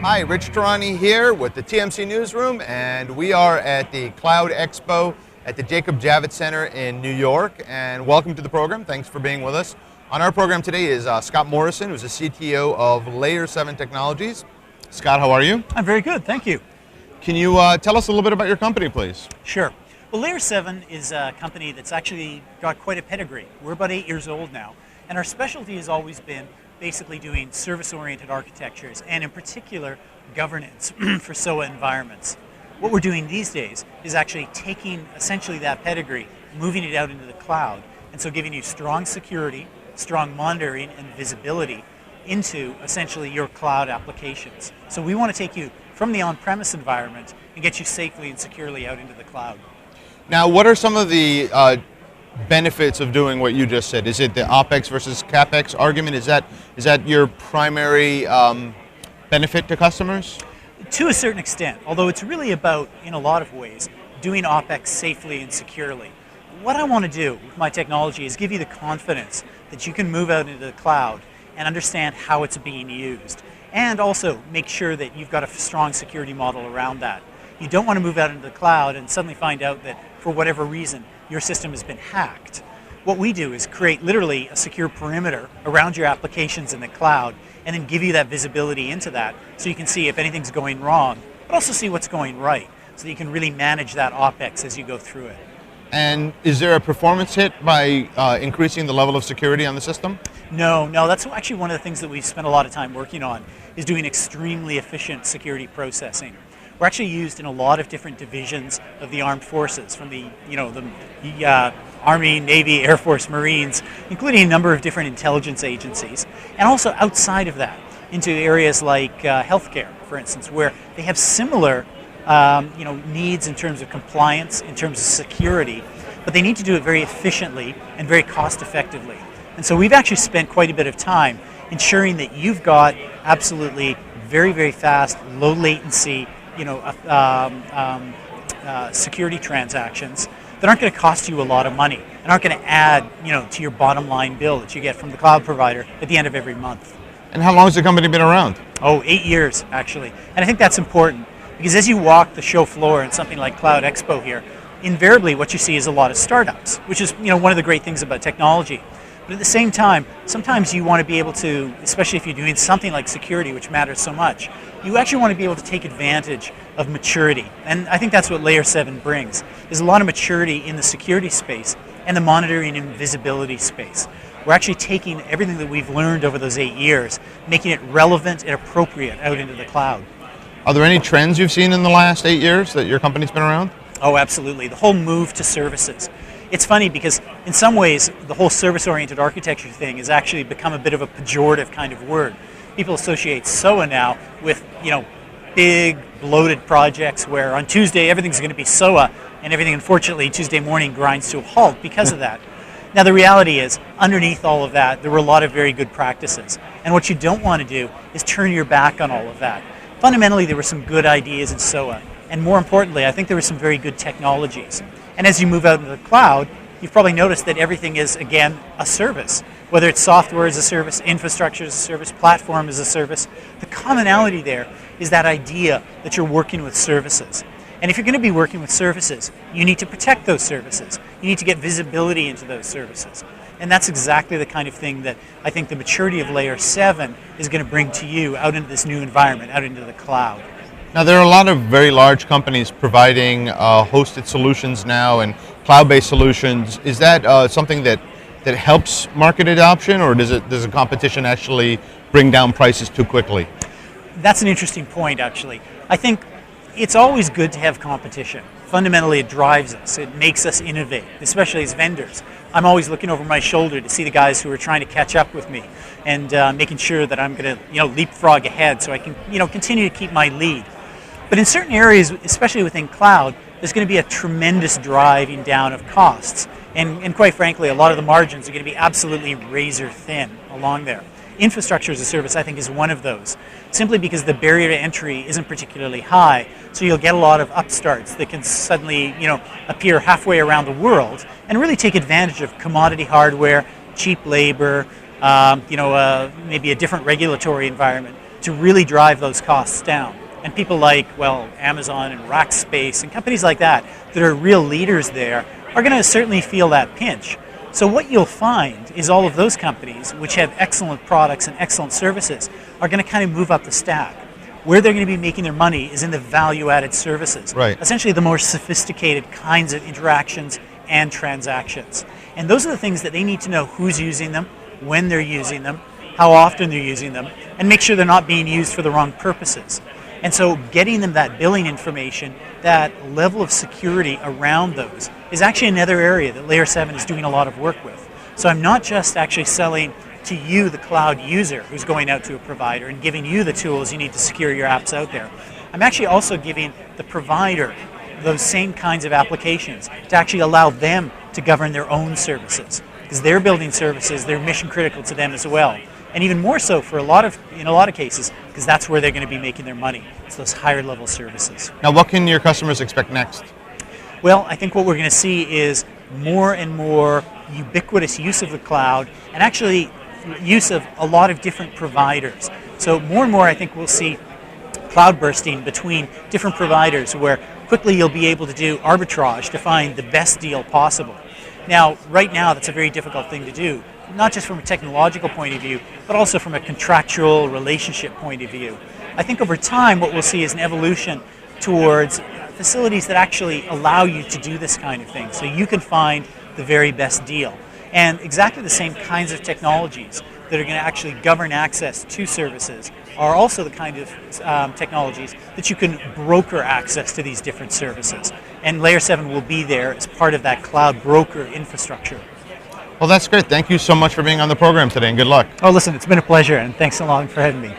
Hi, Rich Tehrani here with the TMC Newsroom, and we are at the Cloud Expo at the Jacob Javits Center in New York. And welcome to the program. Thanks for being with us. On our program today is Scott Morrison, who's the CTO of Layer 7 Technologies. Scott, how are you? I'm very good, thank you. Can you tell us a little bit about your company, please? Sure. Well, Layer 7 is a company that's actually got quite a pedigree. We're about 8 years old now, and our specialty has always been basically doing service-oriented architectures, and in particular, governance for SOA environments. What we're doing these days is actually taking essentially that pedigree, moving it out into the cloud, and so giving you strong security, strong monitoring, and visibility into essentially your cloud applications. So we want to take you from the on-premise environment and get you safely and securely out into the cloud. Now, what are some of the benefits of doing what you just said? Is it the OpEx versus CapEx argument? Is that your primary benefit to customers? To a certain extent, although it's really about, in a lot of ways, doing OpEx safely and securely. What I want to do with my technology is give you the confidence that you can move out into the cloud and understand how it's being used, and also make sure that you've got a strong security model around that. You don't want to move out into the cloud and suddenly find out that, for whatever reason, your system has been hacked. What we do is create literally a secure perimeter around your applications in the cloud and then give you that visibility into that so you can see if anything's going wrong, but also see what's going right so that you can really manage that OpEx as you go through it. And is there a performance hit by increasing the level of security on the system? No, that's actually one of the things that we've spent a lot of time working on, is doing extremely efficient security processing. We're actually used in a lot of different divisions of the armed forces, from the Army, Navy, Air Force, Marines, including a number of different intelligence agencies, and also outside of that, into areas like healthcare, for instance, where they have similar needs in terms of compliance, in terms of security, but they need to do it very efficiently and very cost effectively. And so we've actually spent quite a bit of time ensuring that you've got absolutely very, very fast, low latency, security transactions that aren't going to cost you a lot of money and aren't going to add, to your bottom line bill that you get from the cloud provider at the end of every month. And how long has the company been around? 8 years, actually. And I think that's important because as you walk the show floor in something like Cloud Expo here, invariably what you see is a lot of startups, which is one of the great things about technology. But at the same time, sometimes you want to be able to, especially if you're doing something like security, which matters so much, you actually want to be able to take advantage of maturity. And I think that's what Layer 7 brings. There's a lot of maturity in the security space and the monitoring and visibility space. We're actually taking everything that we've learned over those 8 years, making it relevant and appropriate out into the cloud. Are there any trends you've seen in the last 8 years that your company's been around? Oh, absolutely. The whole move to services. It's funny because in some ways the whole service-oriented architecture thing has actually become a bit of a pejorative kind of word. People associate SOA now with big bloated projects where on Tuesday everything's going to be SOA and everything unfortunately Tuesday morning grinds to a halt because of that. Now the reality is underneath all of that there were a lot of very good practices, and what you don't want to do is turn your back on all of that. Fundamentally there were some good ideas in SOA, and more importantly I think there were some very good technologies. And as you move out into the cloud, you've probably noticed that everything is, again, a service. Whether it's software as a service, infrastructure as a service, platform as a service, the commonality there is that idea that you're working with services. And if you're going to be working with services, you need to protect those services. You need to get visibility into those services. And that's exactly the kind of thing that I think the maturity of Layer 7 is going to bring to you out into this new environment, out into the cloud. Now, there are a lot of very large companies providing hosted solutions now and cloud-based solutions. Is that something that helps market adoption, or does the competition actually bring down prices too quickly? That's an interesting point, actually. I think it's always good to have competition. Fundamentally, it drives us. It makes us innovate, especially as vendors. I'm always looking over my shoulder to see the guys who are trying to catch up with me and making sure that I'm going to leapfrog ahead so I can continue to keep my lead. But in certain areas, especially within cloud, there's going to be a tremendous driving down of costs. And quite frankly, a lot of the margins are going to be absolutely razor thin along there. Infrastructure as a service, I think, is one of those, simply because the barrier to entry isn't particularly high. So you'll get a lot of upstarts that can suddenly, appear halfway around the world and really take advantage of commodity hardware, cheap labor, maybe a different regulatory environment. to really drive those costs down. And people like, well, Amazon and Rackspace and companies like that are real leaders there are going to certainly feel that pinch. So what you'll find is all of those companies, which have excellent products and excellent services, are going to kind of move up the stack. Where they're going to be making their money is in the value-added services. Right. Essentially the more sophisticated kinds of interactions and transactions. And those are the things that they need to know who's using them, when they're using them, how often they're using them, and make sure they're not being used for the wrong purposes. And so getting them that billing information, that level of security around those, is actually another area that Layer 7 is doing a lot of work with. So I'm not just actually selling to you, the cloud user, who's going out to a provider and giving you the tools you need to secure your apps out there. I'm actually also giving the provider those same kinds of applications to actually allow them to govern their own services, because they're building services, they're mission critical to them as well. And even more so for in a lot of cases, because that's where they're going to be making their money. It's those higher level services. Now, what can your customers expect next? Well, I think what we're going to see is more and more ubiquitous use of the cloud, and actually use of a lot of different providers. So more and more I think we'll see cloud bursting between different providers, where quickly you'll be able to do arbitrage to find the best deal possible. Now, right now that's a very difficult thing to do, not just from a technological point of view, but also from a contractual relationship point of view. I think over time what we'll see is an evolution towards facilities that actually allow you to do this kind of thing, so you can find the very best deal. And exactly the same kinds of technologies that are going to actually govern access to services are also the kind of technologies that you can broker access to these different services. And Layer 7 will be there as part of that cloud broker infrastructure. Well, that's great. Thank you so much for being on the program today, and good luck. Oh, listen, it's been a pleasure, and thanks so long for having me.